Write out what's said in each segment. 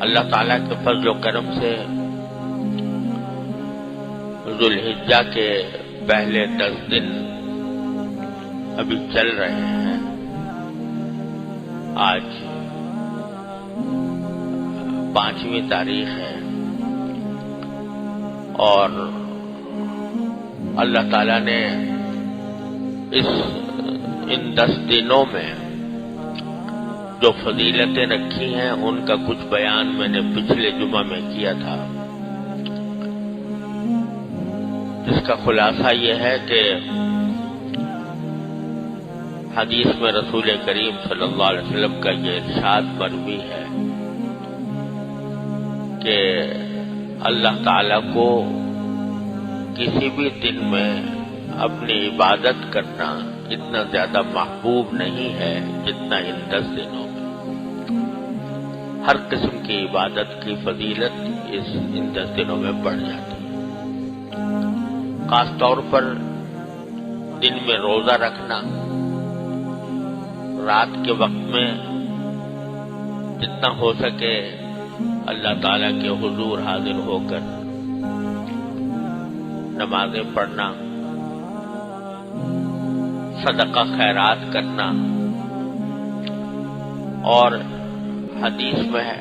اللہ تعالیٰ کے فضل و کرم سے ذوالحجہ کے پہلے 10 دن ابھی چل رہے ہیں۔ آج 5ویں تاریخ ہے اور اللہ تعالیٰ نے ان 10 دنوں میں جو فضیلتیں رکھی ہیں ان کا کچھ بیان میں نے پچھلے جمعہ میں کیا تھا، جس کا خلاصہ یہ ہے کہ حدیث میں رسول کریم صلی اللہ علیہ وسلم کا یہ ارشاد مروی ہے کہ اللہ تعالی کو کسی بھی دن میں اپنی عبادت کرنا اتنا زیادہ محبوب نہیں ہے جتنا ان 10 دنوں میں۔ ہر قسم کی عبادت کی فضیلت ان 10 دنوں میں بڑھ جاتی ہے۔ خاص طور پر دن میں روزہ رکھنا، رات کے وقت میں جتنا ہو سکے اللہ تعالیٰ کے حضور حاضر ہو کر نمازیں پڑھنا، صدقہ خیرات کرنا، اور حدیث میں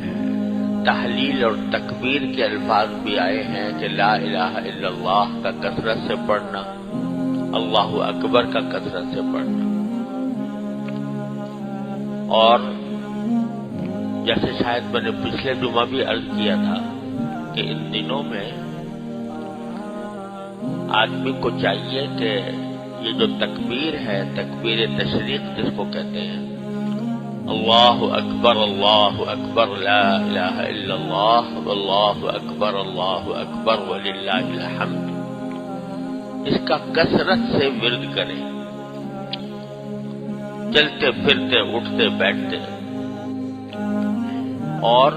تحلیل اور تکبیر کے الفاظ بھی آئے ہیں کہ لا الہ الا اللہ کا کثرت سے پڑھنا، اللہ اکبر کا کثرت سے پڑھنا۔ اور جیسے شاید میں نے پچھلے جمعہ بھی عرض کیا تھا کہ ان دنوں میں آدمی کو چاہیے کہ یہ جو تکبیر ہے، تکبیر تشریق جس کو کہتے ہیں، اللہ اکبر لا الہ الا اللہ واللہ اکبر وللہ الحمد، اس کا کثرت سے ورد کریں، چلتے پھرتے اٹھتے بیٹھتے، اور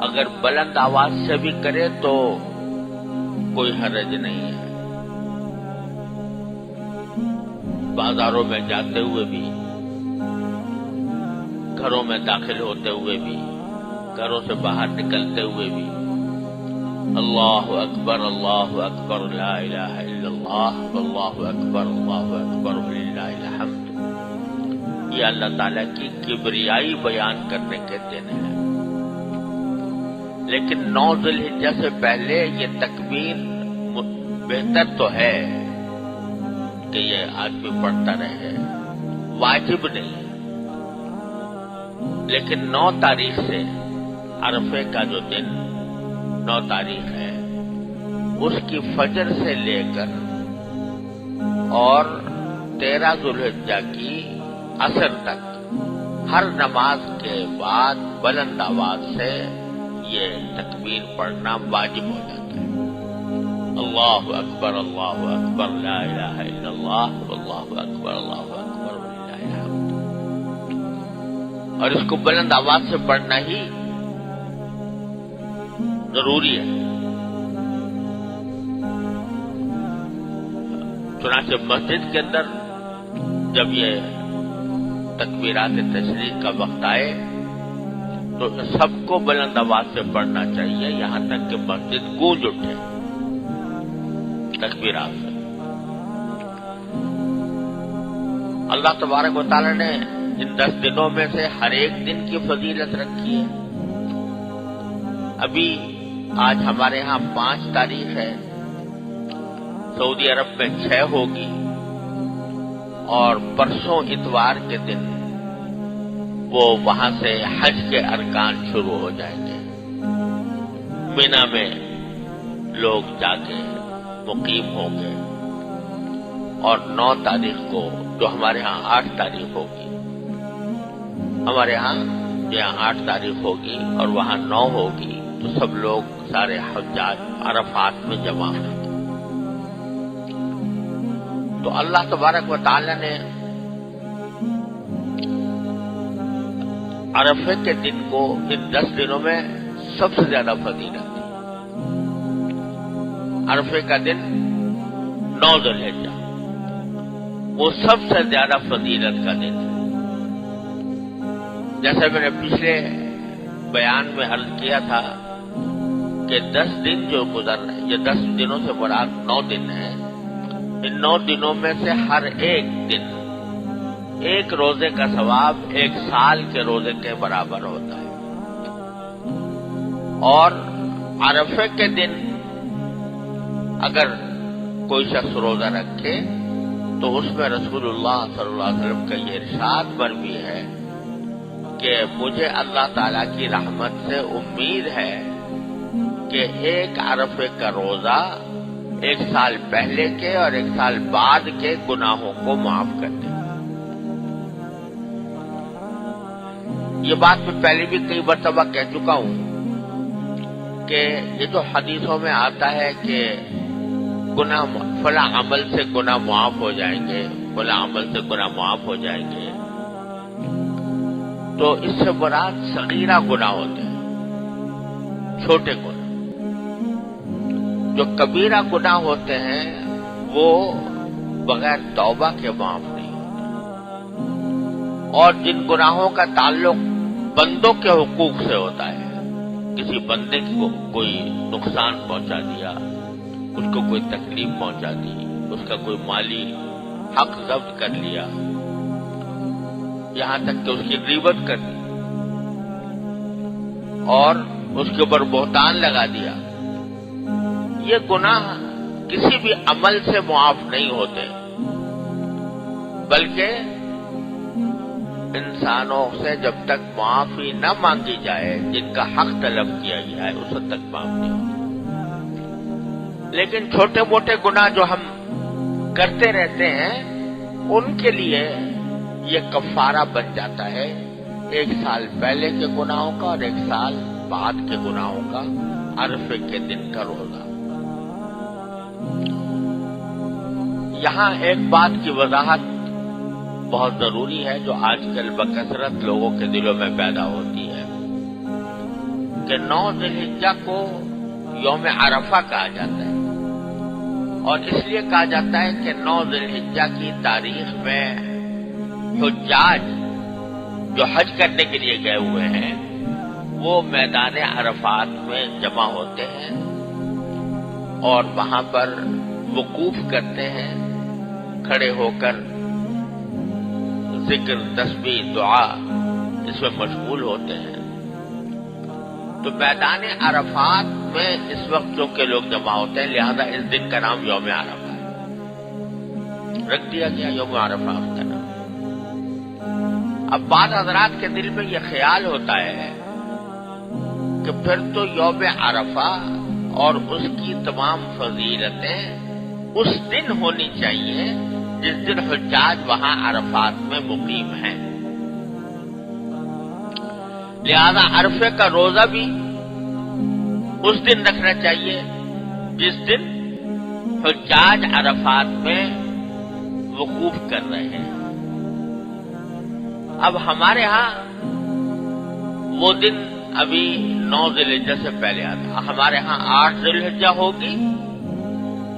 اگر بلند آواز سے بھی کرے تو کوئی حرج نہیں ہے۔ بازاروں میں جاتے ہوئے بھی، گھروں میں داخل ہوتے ہوئے بھی، گھروں سے باہر نکلتے ہوئے بھی اللہ اکبر لا الہ الا اللہ واللہ اکبر وللہ الحمد، یہ اللہ تعالیٰ کی کبریائی بیان کرنے کے دن ہے۔ لیکن 9 ذوالحجہ سے پہلے یہ تکبیر بہتر تو ہے کہ یہ آدمی پڑھتا رہے، واجب نہیں، لیکن 9 تاریخ سے عرفے کا جو دن 9 تاریخ ہے، اس کی فجر سے لے کر اور 13 ذوالحجہ کی عصر تک ہر نماز کے بعد بلند آواز سے یہ تکبیر پڑھنا واجب ہو جاتا ہے۔ اللہ اکبر لا الہ الا اللہ واللہ اکبر وللہ الحمد، اور اس کو بلند آواز سے پڑھنا ہی ضروری ہے۔ چنانچہ مسجد کے اندر جب یہ تکبیرات تشریق کا وقت آئے تو سب کو بلند آواز سے پڑھنا چاہیے، یہاں تک کہ مسجد گونج اٹھے تکبیرات سے۔ اللہ تبارک و تعالی نے ان 10 دنوں میں سے ہر ایک دن کی فضیلت رکھی ہے۔ ابھی آج ہمارے ہاں 5 تاریخ ہے، سعودی عرب میں 6 ہوگی، اور پرسوں اتوار کے دن وہ وہاں سے حج کے ارکان شروع ہو جائیں گے۔ مینا میں لوگ جا کے مقیم ہوں گے، اور 9 تاریخ کو جو ہمارے ہاں 8 تاریخ ہوگی، ہمارے ہاں یہاں 8 تاریخ ہوگی اور وہاں 9 ہوگی، تو سب لوگ سارے حجاج عرفات میں جمع ہوں گے۔ تو اللہ تبارک و تعالی نے عرفے کے دن کو ان 10 دنوں میں سب سے زیادہ فضیلت دی۔ عرفے کا دن 9 ذوالحجہ، وہ سب سے زیادہ فضیلت کا دن ہے. جیسے میں نے پچھلے بیان میں عرض کیا تھا کہ 10 دن جو گزر رہے ہیں، یہ 10 دنوں سے مراد 9 دن ہیں. ان 9 دنوں میں سے ہر ایک دن ایک روزے کا ثواب 1 سال کے روزے کے برابر ہوتا ہے. اور عرفے کے دن اگر کوئی شخص روزہ رکھے تو اس میں رسول اللہ صلی اللہ علیہ وسلم کا یہ ارشاد مروی ہے کہ مجھے اللہ تعالی کی رحمت سے امید ہے کہ ایک عرفے کا روزہ 1 سال پہلے کے اور 1 سال بعد کے گناہوں کو معاف کر دے. یہ بات میں پہلے بھی کئی مرتبہ کہہ چکا ہوں کہ یہ جو حدیثوں میں آتا ہے کہ گناہ فلاں عمل سے گناہ معاف ہو جائیں گے، فلاں عمل سے گناہ معاف ہو جائیں گے، تو اس سے مراد صغیرہ گناہ ہوتے ہیں، چھوٹے گناہ. جو کبیرہ گناہ ہوتے ہیں وہ بغیر توبہ کے معاف نہیں ہوتے. اور جن گناہوں کا تعلق بندوں کے حقوق سے ہوتا ہے، کسی بندے کو کوئی نقصان پہنچا دیا، اس کو کوئی تکلیف پہنچا دی، اس کا کوئی مالی حق ضبط کر لیا، یہاں تک کہ اس کی غیبت کر دی اور اس کے اوپر بہتان لگا دیا، یہ گناہ کسی بھی عمل سے معاف نہیں ہوتے، بلکہ انسانوں سے جب تک معافی نہ مانگی جائے، جن کا حق طلب کیا گیا ہے، اس وقت تک معاف نہیں ہوتے. لیکن چھوٹے موٹے گناہ جو ہم کرتے رہتے ہیں ان کے لیے یہ کفارہ بن جاتا ہے 1 سال پہلے کے گناہوں کا اور 1 سال بعد کے گناہوں کا عرفے کے دن کا روزہ. یہاں ایک بات کی وضاحت بہت ضروری ہے جو آج کل بکثرت لوگوں کے دلوں میں پیدا ہوتی ہے کہ 9 ذی الحجہ کو یوم عرفہ کہا جاتا ہے. اور اس لیے کہا جاتا ہے کہ 9 ذی الحجہ کی تاریخ میں حجاج جو حج کرنے کے لیے گئے ہوئے ہیں وہ میدان عرفات میں جمع ہوتے ہیں اور وہاں پر وقوف کرتے ہیں، کھڑے ہو کر ذکر، تسبیح، دعا اس میں مشغول ہوتے ہیں. تو میدان عرفات میں اس وقت جو کہ لوگ جمع ہوتے ہیں، لہذا اس دن کا نام یوم عرفہ ہے، رکھ دیا گیا یوم عرفہ کا نام. اب بعض حضرات کے دل میں یہ خیال ہوتا ہے کہ پھر تو یوم عرفہ اور اس کی تمام فضیلتیں اس دن ہونی چاہیے جس دن حجاج وہاں عرفات میں مقیم ہیں، لہذا عرفے کا روزہ بھی اس دن رکھنا چاہیے جس دن حجاج عرفات میں وقوف کر رہے ہیں. اب ہمارے ہاں وہ دن ابھی 9 ذی الحجہ سے پہلے آتا، ہمارے ہاں 8 ذی الحجہ ہوگی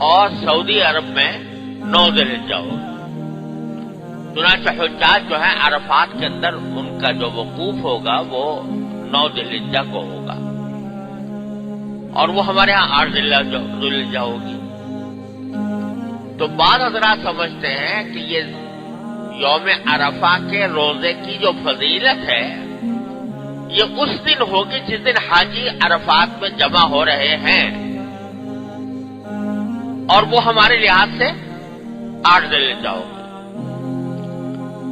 اور سعودی عرب میں 9 ذی الحجہ ہوگی. چنانچہ حجاج جو ہے عرفات کے اندر ان کا جو وقوف ہوگا وہ 9 ذی الحجہ کو ہوگا اور وہ ہمارے ہاں 8 ذی الحجہ ہوگی. تو بعض حضرات سمجھتے ہیں کہ یہ یوم عرفہ کے روزے کی جو فضیلت ہے یہ اس دن ہوگی جس دن حاجی عرفات میں جمع ہو رہے ہیں اور وہ ہمارے لحاظ سے 8 ذی الحجہ ہوگی.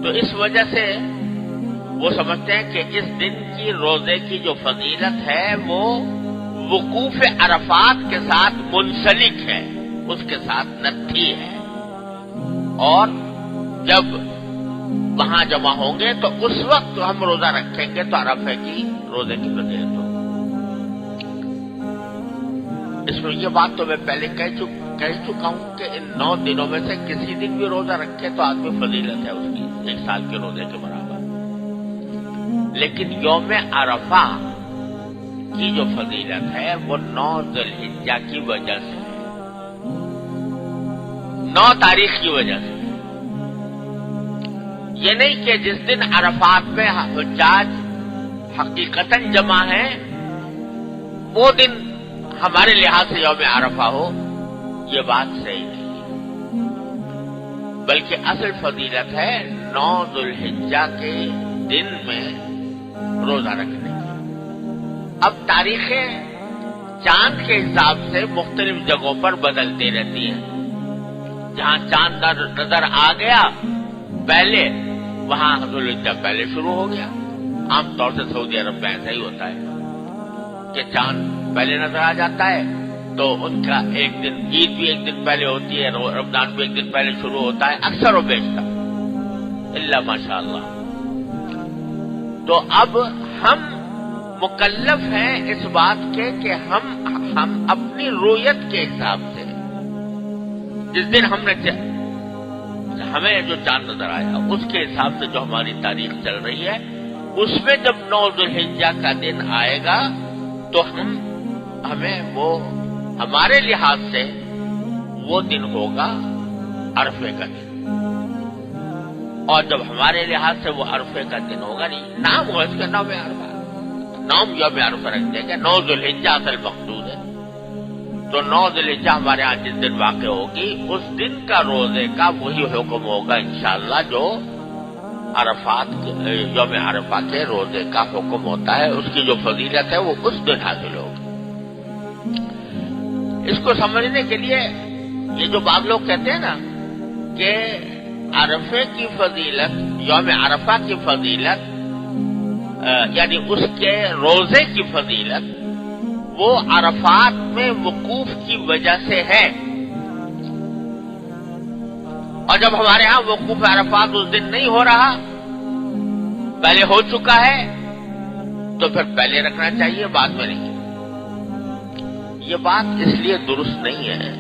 تو اس وجہ سے وہ سمجھتے ہیں کہ اس دن کی روزے کی جو فضیلت ہے وہ وقوف عرفات کے ساتھ منسلک ہے، اس کے ساتھ نتھی ہے، اور جب وہاں جمع ہوں گے تو اس وقت ہم روزہ رکھیں گے تو عرفے کی روزے کی فضیلت ہو. اس میں یہ بات تو میں پہلے کہہ چکا ہوں کہ ان 9 دنوں میں سے کسی دن بھی روزہ رکھے تو آدمی فضیلت ہے اس کی 1 سال کے روزے کے برابر. لیکن یوم عرفہ کی جو فضیلت ہے وہ 9 ذی الحجہ کی وجہ سے ہے، 9 تاریخ کی وجہ سے. یہ نہیں کہ جس دن عرفات میں حجاج حقیقتاً جمع ہیں وہ دن ہمارے لحاظ سے یوم عرفہ ہو، یہ بات صحیح نہیں ہے، بلکہ اصل فضیلت ہے 9 ذو الحجہ کے دن میں روزہ رکھنے کی۔ اب تاریخیں چاند کے حساب سے مختلف جگہوں پر بدلتی رہتی ہیں، جہاں چاند نظر آ گیا پہلے وہاں ذو الحجہ پہلے شروع ہو گیا۔ عام طور سے سعودی عرب میں ایسا ہی ہوتا ہے کہ چاند پہلے نظر آ جاتا ہے تو ان کا ایک دن عید بھی ایک دن پہلے ہوتی ہے، رمضان بھی ایک دن پہلے شروع ہوتا ہے اکثر و بیشتر، الا ماشاءاللہ۔ تو اب ہم مکلف ہیں اس بات کے کہ ہم اپنی رویت کے حساب سے جس دن ہمیں جو چاند نظر آیا اس کے حساب سے جو ہماری تاریخ چل رہی ہے، اس میں جب 9 ذو الحجہ کا دن آئے گا تو ہمیں وہ ہمارے لحاظ سے وہ دن ہوگا عرفے کا دن، اور جب ہمارے لحاظ سے وہ عرفے کا دن ہوگا، نہیں نام ہو اس کا نام عرفہ، نام یوم عرفہ رکھ دیں گے، 9 ذو الحجہ اصل مقصود ہے، تو 9 ذو الحجہ ہمارے ہاں جس دن واقع ہوگی اس دن کا روزے کا وہی حکم ہوگا انشاءاللہ جو عرفات یوم عرفہ کے روزے کا حکم ہوتا ہے، اس کی جو فضیلت ہے وہ اس دن حاصل ہوگی۔ اس کو سمجھنے کے لیے یہ جو بعض لوگ کہتے ہیں نا کہ عرفے کی فضیلت، یوم عرفہ کی فضیلت یعنی اس کے روزے کی فضیلت وہ عرفات میں وقوف کی وجہ سے ہے، اور جب ہمارے ہاں وقوف عرفات اس دن نہیں ہو رہا، پہلے ہو چکا ہے تو پھر پہلے رکھنا چاہیے بعد میں نہیں۔ یہ بات اس لیے درست نہیں ہے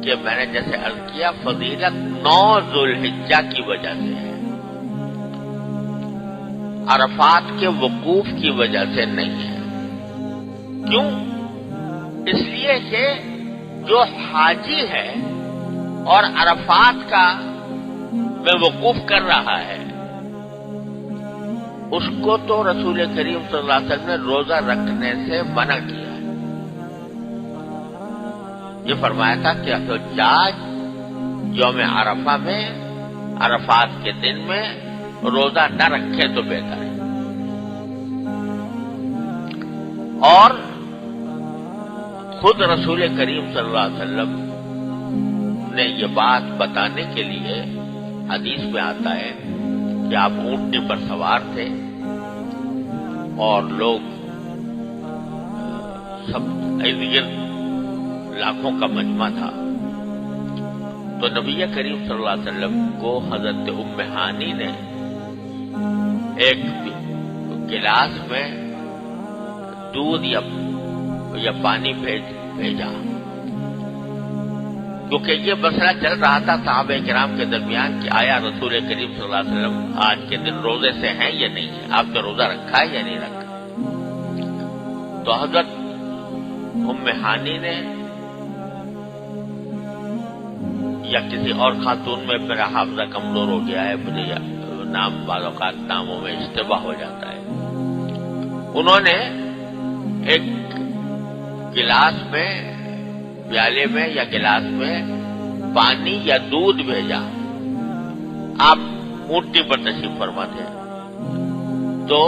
کہ میں نے جیسے عرض کیا فضیلت 9 ذو الحجہ کی وجہ سے ہے، عرفات کے وقوف کی وجہ سے نہیں ہے۔ کیوں؟ اس لیے کہ جو حاجی ہے اور عرفات کا میں وقوف کر رہا ہے اس کو تو رسول کریم صلی اللہ علیہ وسلم نے روزہ رکھنے سے منع کیا ہے۔ یہ فرمایا تھا کہ حجاج یوم عرفہ میں عرفات کے دن میں روزہ نہ رکھے تو بہتر ہے، اور خود رسول کریم صلی اللہ علیہ وسلم نے یہ بات بتانے کے لیے حدیث میں آتا ہے کہ آپ اونٹنی پر سوار تھے اور لوگ سب لاکھوں کا مجمع تھا، تو نبی کریم صلی اللہ علیہ وسلم کو حضرت ام ہانی نے ایک گلاس میں دودھ یا پانی بھیجا، کیونکہ یہ مسئلہ چل رہا تھا صحابہ کرام کے درمیان کہ آیا رسول کریم صلی اللہ علیہ وسلم آج کے دن روزے سے ہیں یا نہیں ہے، آپ نے روزہ رکھا ہے یا نہیں رکھا۔ تو حضرت ام ہانی نے یا کسی اور خاتون میں میرا حافظہ کمزور ہو گیا ہے، مجھے نام بعض اوقات ناموں میں اشتباہ ہو جاتا ہے، انہوں نے ایک گلاس میں پیالے میں یا گلاس میں پانی یا دودھ بھیجا۔ آپ اونٹنی پر تشریف فرما تھے تو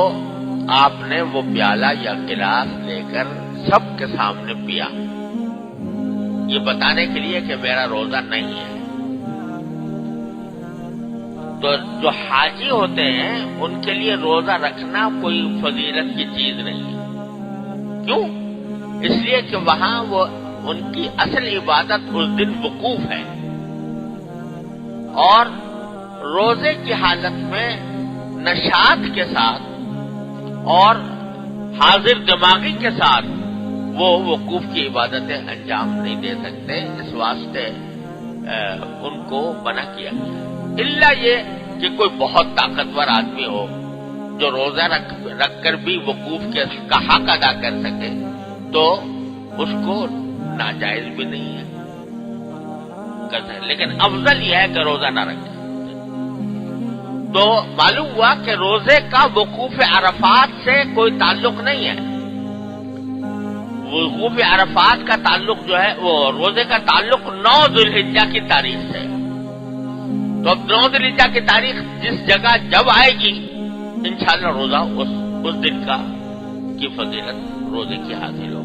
آپ نے وہ پیالہ یا گلاس لے کر سب کے سامنے پیا، یہ بتانے کے لیے کہ میرا روزہ نہیں ہے۔ تو جو حاجی ہوتے ہیں ان کے لیے روزہ رکھنا کوئی فضیلت کی چیز نہیں ہے۔ کیوں؟ اس لیے کہ وہاں وہ ان کی اصل عبادت اس دن وقوف ہے، اور روزے کی حالت میں نشاط کے ساتھ اور حاضر دماغی کے ساتھ وہ وقوف کی عبادتیں انجام نہیں دے سکتے، اس واسطے ان کو منع کیا گیا، الا یہ کہ کوئی بہت طاقتور آدمی ہو جو روزہ رکھ کر بھی وقوف کا حق ادا کر سکے تو اس کو ناجائز بھی نہیں ہے کر سکتے، لیکن افضل یہ ہے کہ روزہ نہ رکھے۔ تو معلوم ہوا کہ روزے کا وقوف عرفات سے کوئی تعلق نہیں ہے. وقوف عرفات کا تعلق جو ہے وہ روزے کا تعلق 9 ذوالحجہ کی تاریخ سے. تو اب 9 ذوالحجہ کی تاریخ جس جگہ جب آئے گی انشاءاللہ روزہ اس دن کا کی فضیلت روزے کی حاصل ہوگی.